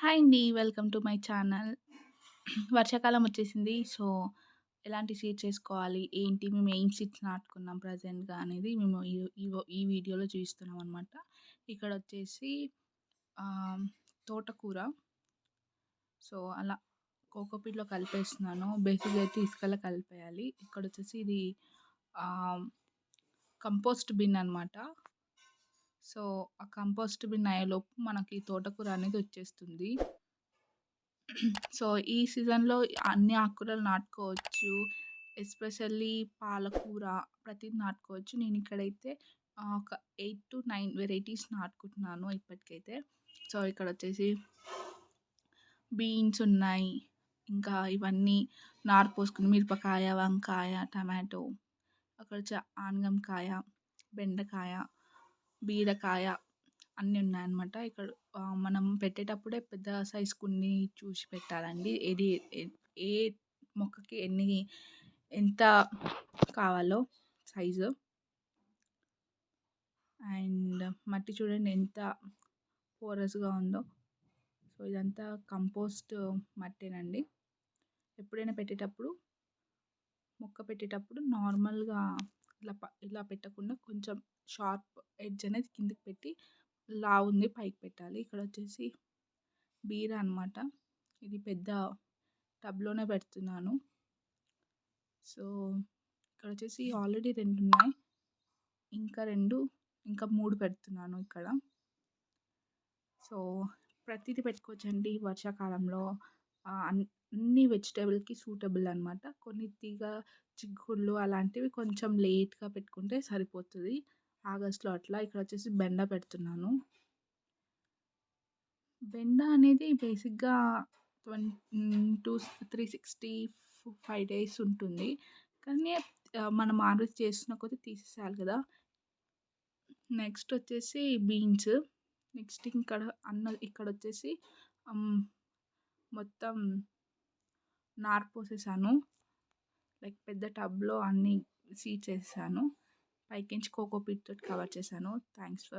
Hi అండి. Welcome to my channel. వర్షాకాలం వచ్చేసింది. సో, ఎలాంటి సీడ్స్ ఏసుకోవాలి, ఏంటి, మేము ఏం సీడ్స్ నాటుకున్నాం ప్రెజెంట్‌గా అనేది మేము ఈ వీడియోలో చూపిస్తున్నామనమాట. ఇక్కడొచ్చేసి ఆహ్, తోటకూర. సో, అలా కోకోపీట్‌లో కలిపేస్తున్నాను. బేసిక్‌గా అయితే ఇసుకలో కలిపేయాలి. ఇక్కడొచ్చేసి ఇది ఆహ్, కంపోస్ట్ బిన్ అనమాట. సో, ఆ కంపోస్ట్ బిన్ అయ్యేలోపు మనకి తోటకూర అనేది వచ్చేస్తుంది. సో, ఈ సీజన్‌లో అన్ని ఆకుకూరలు నాటుకోవచ్చు. ఎస్పెషల్లీ పాలకూర ప్రతీది నాటుకోవచ్చు. నేనిక్కడైతే ఒక 8-9 వెరైటీస్ నాటుకుంటున్నాను ఇప్పటికైతే. సో, ఇక్కడొచ్చేసి బీన్స్ ఉన్నాయి. ఇంకా ఇవన్నీ నారు పోసుకుని మిరపకాయ, వంకాయ, టమాటో, అక్కడొచ్చి ఆనగంకాయ, బెండకాయ, బీరకాయ అన్నీ ఉన్నాయన్నమాట. ఇక్కడ మనం పెట్టేటప్పుడే పెద్ద సైజ్ కుండి చూసి పెట్టాలండి. ఏ మొక్కకి ఎంత కావాలో సైజు. అండ్ మట్టి చూడండి ఎంత పోరస్‌గా ఉందో. సో, ఇదంతా కంపోస్ట్ మట్టేనండి. ఎప్పుడైనా మొక్క పెట్టేటప్పుడు నార్మల్‌గా ఇలా పెట్టకుండా కొంచెం షార్ప్ ఎడ్జ్ అనేది కిందకి పెట్టి లావుంది పైకి పెట్టాలి. ఇక్కడొచ్చేసి బీర అనమాట. ఇది పెద్ద టబ్‌లోనే పెడుతున్నాను. సో, ఇక్కడొచ్చేసి ఆల్రెడీ 2 ఉన్నాయి. ఇంకా 3 పెడుతున్నాను ఇక్కడ. సో, ప్రతీది పెట్టుకోవచ్చండి వర్షాకాలంలో. అన్ని వెజిటబుల్‌కి సూటబుల్ అనమాట. కొన్ని చిక్కుళ్ళు అలాంటివి కొంచెం లేట్‌గా పెట్టుకుంటే సరిపోతది. ఆగస్ట్‌లో అట్లా. ఇక్కడొచ్చేసి బెండ పెడుతున్నాను. బెండ అనేది బేసిక్‌గా 365 డేస్ ఉంటుంది. కానీ మనం హార్వెస్ట్ చేస్తున్న కొద్దీ తీసేసేయాలి కదా! నెక్స్ట్ వచ్చేసి బీన్స్. నెక్స్ట్ ఇక్కడొచ్చేసి మొత్తం నారు పోసేసాను. లైక్ పెద్ద టబ్‌లో అన్నీ సీడ్స్ ఏసేసాను. పైనుంచి కోకోపీట్ తోటి కవర్ చేశాను. Thanks for